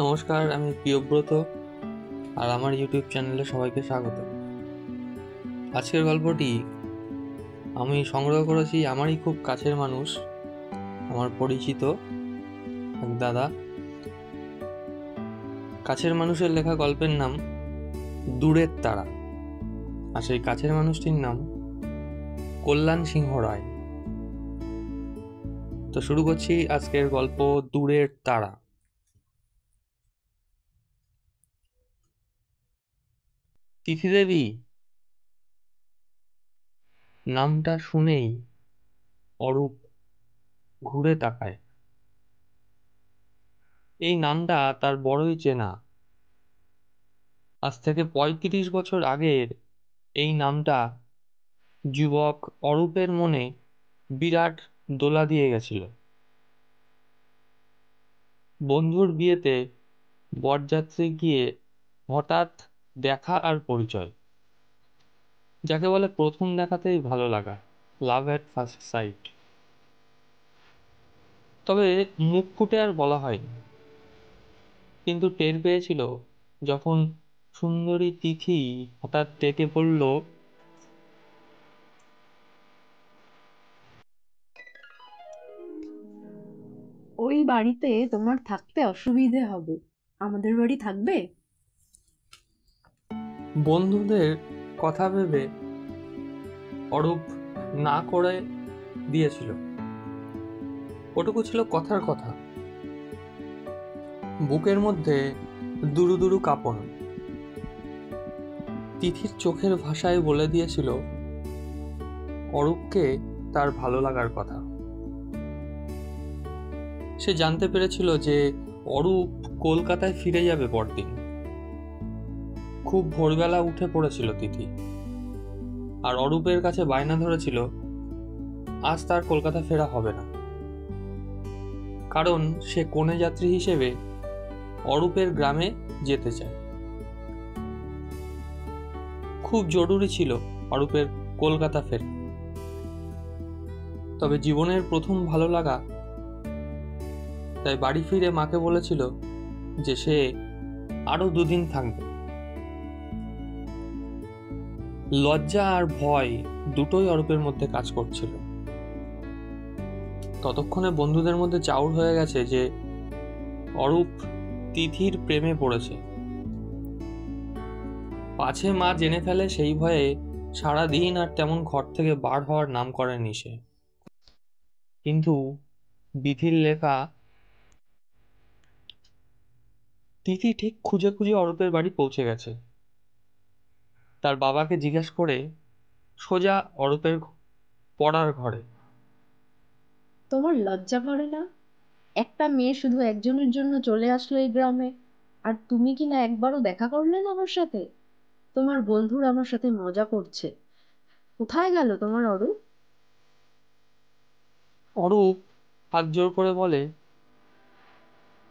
নমস্কার, আমি প্রিয়ব্রত আর আমার ইউটিউব চ্যানেলে সবাইকে স্বাগত। আজকের গল্পটি আমি সংগ্রহ করেছি আমারই খুব কাছের মানুষ, আমার পরিচিত এক দাদা। কাছের মানুষের লেখা গল্পের নাম দূরের তারা, আর সেই কাছের মানুষটির নাম কল্যাণ সিংহ রায়। তো শুরু করছি আজকের গল্প দূরের তারা। তিথি দেবী নামটা শুনেই অরূপ ঘুরে তাকায়। এই নামটা তার বড়ই চেনা। আজ থেকে ৩৫ বছর আগের এই নামটা যুবক অরূপের মনে বিরাট দোলা দিয়ে গেছিল। বন্ধুর বিয়েতে বরযাত্রী গিয়ে হঠাৎ দেখা আর পরিচয়, যাকে বলে প্রথম দেখাতেই ভালো লাগা, লাভ এট ফার্স্ট সাইট। তবে মুখ ফুটে আর বলা হয়নি, কিন্তু টের পেয়েছিল যখন সুন্দরী তিথি হঠাৎ ডেকে পড়ল, ওই বাড়িতে তোমার থাকতে অসুবিধে হবে, আমাদের বাড়ি থাকবে? বন্ধুদের কথা ভেবে অরূপ না করে দিয়েছিল। ওটুকু ছিল কথার কথা। বুকের মধ্যে দুরু দুরু কাঁপন তিথির চোখের ভাষায় বলে দিয়েছিল অরূপকে তার ভালো লাগার কথা। সে জানতে পেরেছিল যে অরূপ কলকাতায় ফিরে যাবে পরদিন। খুব ভোরবেলা উঠে পড়েছিল তিথি, আর অরূপের কাছে বায়না ধরেছিল আজ তার কলকাতা ফেরা হবে না, কারণ সে কনে যাত্রী হিসেবে অরূপের গ্রামে যেতে চায়। খুব জরুরি ছিল অরূপের কলকাতা ফেরা। তবে জীবনের প্রথম ভালো লাগা, তাই বাড়ি ফিরে মাকে বলেছিল যে সে আরো 2 দিন থাকবে। লজ্জা আর ভয় দুটোই অরূপের মধ্যে কাজ করছিল। ততক্ষণে বন্ধুদের মধ্যে চাউর হয়ে গেছে যে অরূপ তিথির প্রেমে পড়েছে। পাছে মা জেনে ফেলে সেই ভয়ে সারাদিন আর তেমন ঘর থেকে বার হওয়ার নাম করেনি সে। কিন্তু বিধির লেখা, তিথি ঠিক খুঁজে খুঁজে অরূপের বাড়ি পৌঁছে গেছে। তার বাবাকে জিজ্ঞেস করে সোজা অরূপের পড়ার ঘরে। তোমার লজ্জা করে না? একটা মেয়ে শুধু একজনের জন্য চলে আসলো এই গ্রামে, আর তুমি কি না একবারও দেখা করলে না আমার সাথে? তোমার বন্ধুরা আমার সাথে মজা করছে। কোথায় গেল তোমার অরূপ? অরূপ হাত জোর করে বলে,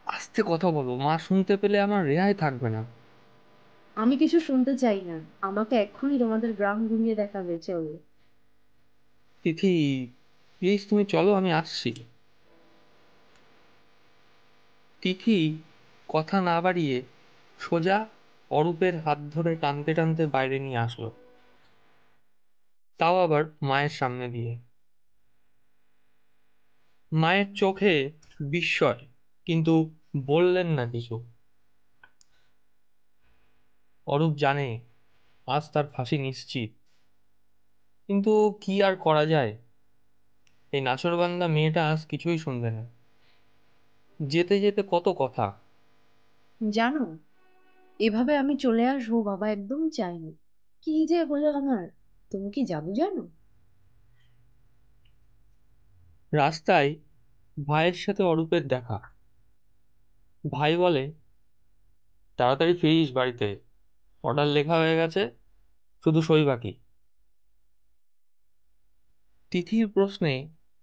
আস্তে কথা বলো, মা শুনতে পেলে আমার রেহাই থাকবে না। আমি কিছু শুনতে চাই না, আমাকে এক্ষুনি তোমাদের গ্রাম ঘুরিয়ে দেখাবে, চলো। তিথি, প্লিজ তুমি চলো, আমি আসছি। তিথি কথা না বাড়িয়ে সোজা অরূপের হাত ধরে টানতে টানতে বাইরে নিয়ে আসলো, তাও আবার মায়ের সামনে দিয়ে। মায়ের চোখে বিস্ময়, কিন্তু বললেন না কিছু। অরূপ জানে আজ তার ফাঁসি নিশ্চিত, কিন্তু কি আর করা যায়। এই নাছোড়বান্দা মেয়েটা আজ কিছুই শুনবে না। যেতে যেতে কত কথা। জানো, এভাবে আমি চলে আসবো বাবা একদম চাইনি। কি যে হলো আমার! তুমি কি জাদু জানো? রাস্তায় ভাইয়ের সাথে অরূপের দেখা। ভাই বলে, তাড়াতাড়ি ফিরিস বাড়িতে, অর্ডার লেখা হয়ে গেছে, শুধু সই বাকি। তিথির প্রশ্নে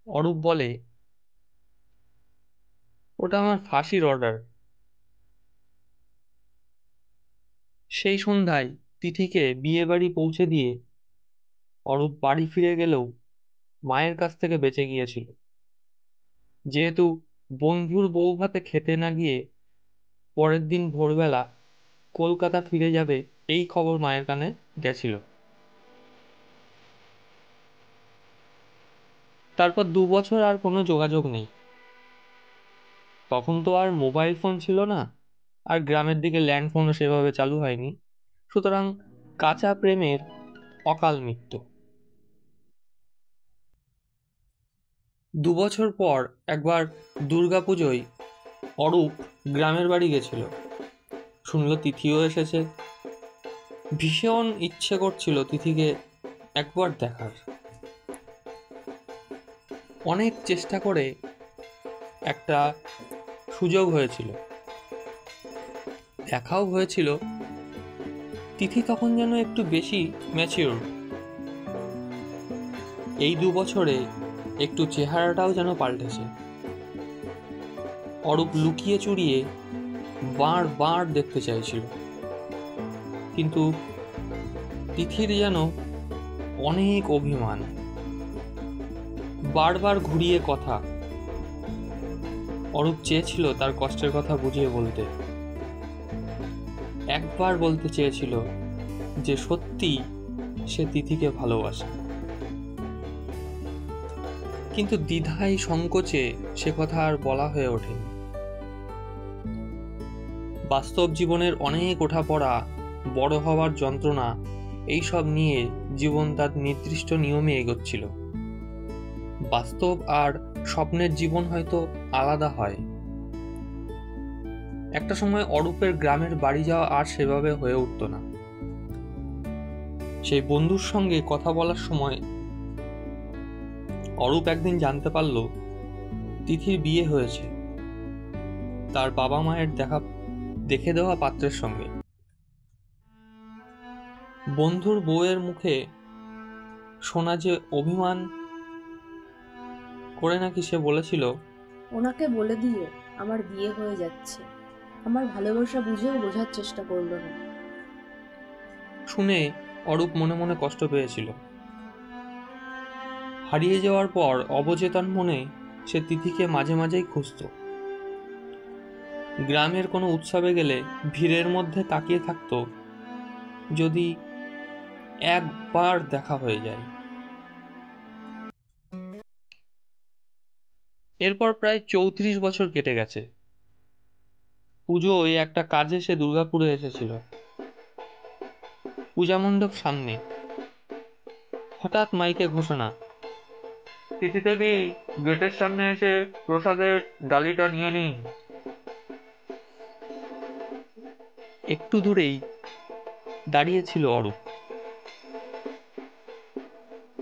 অরূপ বলে, ওটা আমার ফাঁসির অর্ডার। সেই সন্ধ্যায় তিথিকে বিয়ে বাড়ি পৌঁছে দিয়ে অরূপ বাড়ি ফিরে গেলেও মায়ের কাছ থেকে বেঁচে গিয়েছিল। যেহেতু বন্ধুর বউ ভাতে খেতে না গিয়ে পরের দিন ভোরবেলা কলকাতা ফিরে যাবে এই খবর মায়ের কানে গেছিল। তারপর 2 বছর আর কোনো যোগাযোগ নেই। তখন তো আর মোবাইল ফোন ছিল না, আর গ্রামের দিকে ল্যান্ড ফোনও সেভাবে চালু হয়নি। সুতরাং কাঁচা প্রেমের অকাল মৃত্যু। 2 বছর পর একবার দুর্গাপুজোয় অরূপ গ্রামের বাড়ি গেছিল। শুনল তিথিও এসেছে। ভীষণ ইচ্ছে করছিল তিথিকে একবার দেখার। অনেক চেষ্টা করে একটা সুযোগ হয়েছিল, দেখাও হয়েছিল। তিথি তখন যেন একটু বেশি ম্যাচিওর। এই 2 বছরে একটু চেহারাটাও যেন পাল্টেছে। অরূপ লুকিয়ে চুরিয়ে বার দেখতে চাইছিল, কিন্তু তিথির যেন অনেক অভিমান। বারবার ঘুরিয়ে কথা। অরূপ চেয়েছিল তার কষ্টের কথা বুঝিয়ে বলতে। একবার বলতে চেয়েছিল যে সত্যি সে তিথিকে ভালোবাসে, কিন্তু দ্বিধায় সংকোচে সে কথা আর বলা হয়ে ওঠেনি। বাস্তব জীবনের অনেক ওঠাপড়া, বড় হওয়ার যন্ত্রণা, এইসব নিয়ে জীবন তার নির্দিষ্ট নিয়মে এগোচ্ছিল। বাস্তব আর স্বপ্নের জীবন হয়তো আলাদা হয়। একটা সময় অরূপের গ্রামের বাড়ি যাওয়া আর সেভাবে হয়ে উঠত না। সেই বন্ধুর সঙ্গে কথা বলার সময় অরূপ একদিন জানতে পারল তিথির বিয়ে হয়েছে তার বাবা মায়ের দেখে দেওয়া পাত্রের সঙ্গে। বন্ধুর বউয়ের মুখে শোনা যে অভিমান করে নাকি সে বলেছিল, ওনাকে বলে দিও আমার বিয়ে হয়ে যাচ্ছে। আমার ভালোবাসা বুঝেও বোঝার চেষ্টা করলো না। শুনে অরূপ মনে মনে কষ্ট পেয়েছিল। হারিয়ে যাওয়ার পর অবচেতন মনে সে তিথিকে মাঝে মাঝেই খুঁজত। গ্রামের কোনো উৎসবে গেলে ভিড়ের মধ্যে তাকিয়ে থাকতো, যদি একবার দেখা হয়ে যায়। এরপর প্রায় 34 বছর কেটে গেছে। পুজোয় একটা কাজে সে দুর্গাপুরে এসেছিল। পূজা মণ্ডপ সামনে হঠাৎ মাইকে ঘোষণা, তিথি দেবী গেটের সামনে এসে প্রসাদের ডালিটা নিয়ে নিন। একটু দূরেই দাঁড়িয়েছিল অরূপ।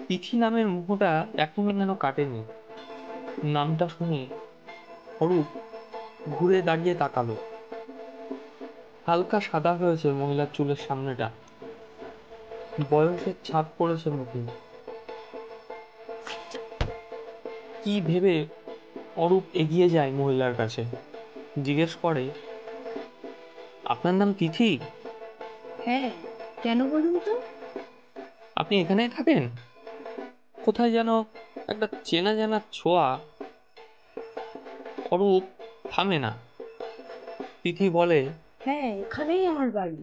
তিথি নামের মুখটা এখনো যেন কাটেনি। নামটা শুনে অরূপ ঘুরে দাঁড়িয়ে তাকালো। হালকা সাদা হয়েছে মহিলার চুলের সামনেটা, বয়সের ছাপ পড়েছে মুখে। কি ভেবে অরূপ এগিয়ে যায় মহিলার কাছে, জিজ্ঞেস করে, আপনার নাম তিথি? হ্যাঁ, কেন বলুন তো? আপনি এখানেই থাকেন? কোথায় যেন একটা চেনা জানা ছোঁয়া। অরূপ থামে না। তিথি বলে, হ্যাঁ, এখানেই আমার বাড়ি।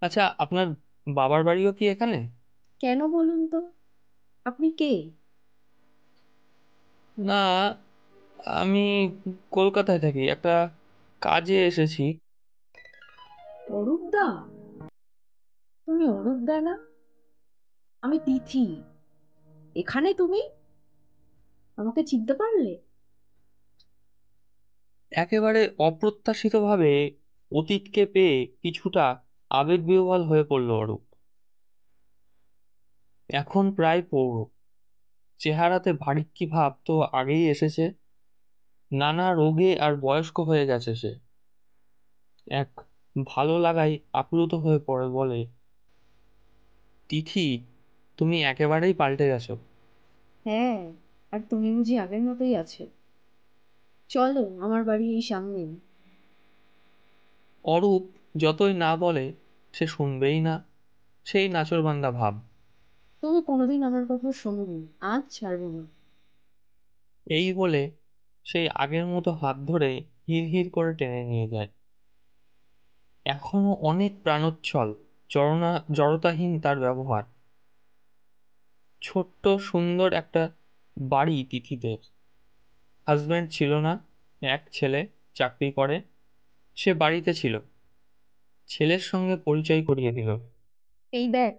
আচ্ছা, আপনার বাবার বাড়িও কি এখানে? কেন বলুন তো? আপনি কে? না, আমি কলকাতায় থাকি, একটা কাজে এসেছি। অরূপদা? তুমি অরূপদা না? আমি তিথি। এখানে তুমি? আমাকে চিনতে পারলে? একেবারে অপ্রত্যাশিতভাবে অতীতকে পেয়ে কিছুটা আবেগবিহ্বল হয়ে পড়ল অরূপ। এখন প্রায় পৌর। চেহারাতে ভারিক্কি ভাব তো আগেই এসেছে। নানা রোগে আর বয়স্ক হয়ে গেছে সে। এক ভালো লাগায় আপ্লুত হয়ে পড়ে বলে, তিথি, তুমি একেবারেই পাল্টে গেছো। হ্যাঁ, আর তুমি বুঝি আগের মতোই আছো? চলো, আমার বাড়ি এই সামনেই। অরূপ যতই না বলে সে শুনবেই না, সেই নাছোড়বান্দা ভাব। তুমি কোনোদিন আমার কথা শোনোনি, আজ ছাড়বো না। এই বলে সেই আগের মতো হাত ধরে হিড় করে টেনে নিয়ে যায়। এখনো অনেক প্রাণোচ্ছল, জড়তাহীন তার ব্যবহার। ছোট্ট সুন্দর একটা বাড়ি তিথিদের। হাজব্যান্ড ছিল না, এক ছেলে চাকরি করে, সে বাড়িতে ছিল। ছেলের সঙ্গে পরিচয় করিয়ে দিল। এই দেখ,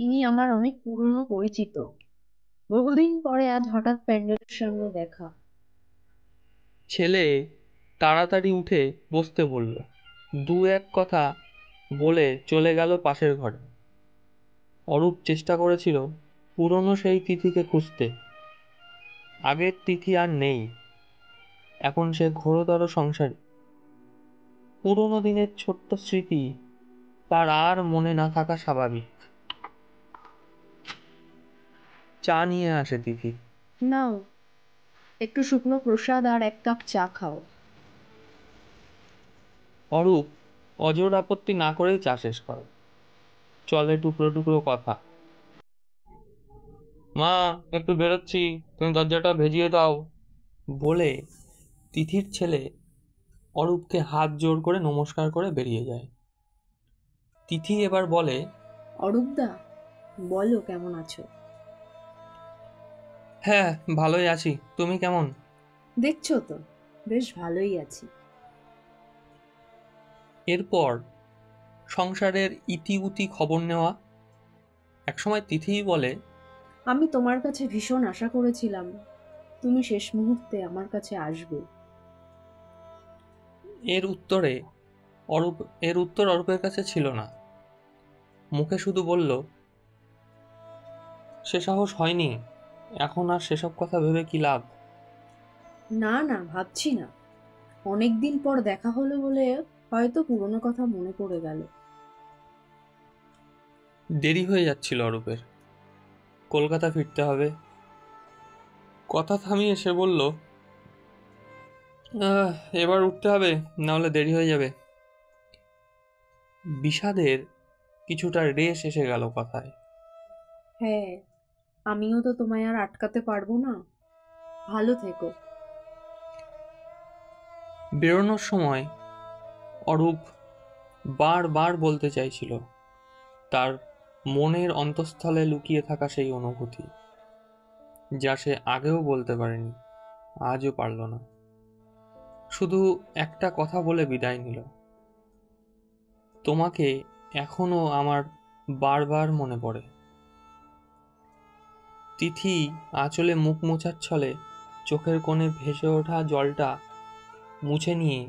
ইনি আমার অনেক পুরনো পরিচিত। বহুদিন পরে আজ হঠাৎ প্যান্ডেলের সামনে দেখা। ছেলে তাড়াতাড়ি উঠে বসতে বলল, দু এক কথা বলে চলে গেল পাশের ঘরে। অরূপ চেষ্টা করেছিল পুরনো সেই তিথিকে খুঁজতে। আগের তিথি আর নেই, এখন সে ঘোরতর সংসারী। পুরনো দিনের ছোট্ট স্মৃতি তার আর মনে না থাকা স্বাভাবিক। চা নিয়ে আসে তিথি। নাও, একটু শুকনো প্রসাদ আর এক কাপ চা খাও। অরূপ অজোর আপত্তি না করেই চা শেষ করে। চলে টুকরো টুকরো কথা। মা, একটু বেরোচ্ছি, তুমি দরজাটা ভেজিয়ে দাও বলে তিথির ছেলে অরূপকে হাত জোর করে নমস্কার করে বেরিয়ে যায়। তিথি এবার বলে, অরূপদা, বলো কেমন আছো? হ্যাঁ ভালোই আছি, তুমি কেমন? দেখছো তো, বেশ ভালোই আছি। এরপর সংসারের ইতিউতি খবর নেওয়া। একসময় তিথিই বলে, আমি তোমার কাছে ভীষণ আশা করেছিলাম তুমি শেষ মুহূর্তে আমার কাছে আসবে। এর উত্তরে এর উত্তর অরূপের কাছে ছিল না। মুখে শুধু বলল, সে সাহস হয়নি, এখন আর সেসব কথা ভেবে কি লাভ। না না, ভাবছি না। অনেকদিন পর দেখা হলো বলে হয়তো পুরনো কথা মনে পড়ে গেল। দেরি হয়ে যাচ্ছিল অরূপের, কলকাতা ফিরতে হবে। কথা থামিয়ে সে বলল, এবার উঠতে হবে, নাহলে দেরি হয়ে যাবে। বিষাদের কিছুটা রেশ এসে গেল কথায়। হ্যাঁ, আমিও তো তোমায় আর আটকাতে পারবো না। ভালো থেকো। বেরোনোর সময় অরূপ বারবার বলতে চাইছিল তার মনের অন্তঃস্থলে লুকিয়ে থাকা সেই অনুভূতি, যা সে আগেও বলতে পারেনি, আজও পারল না। শুধু একটা কথা বলে বিদায় নিল, তোমাকে এখনো আমার বারবার মনে পড়ে। তিথি আঁচলে মুখ মোছার ছলে চোখের কোণে ভেসে ওঠা জলটা মুছে নিয়ে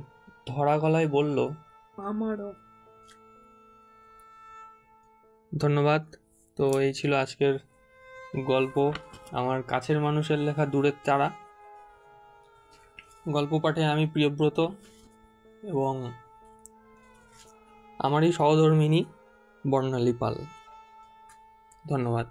ধরা গলায় বলল, আমারও। ধন্যবাদ। তো এই ছিল আজকের গল্প, আমার কাছের মানুষের লেখা দূরের তারা। গল্প পাঠে আমি প্রিয়ব্রত এবং আমারই সহধর্মিণী বর্ণালী পাল। ধন্যবাদ।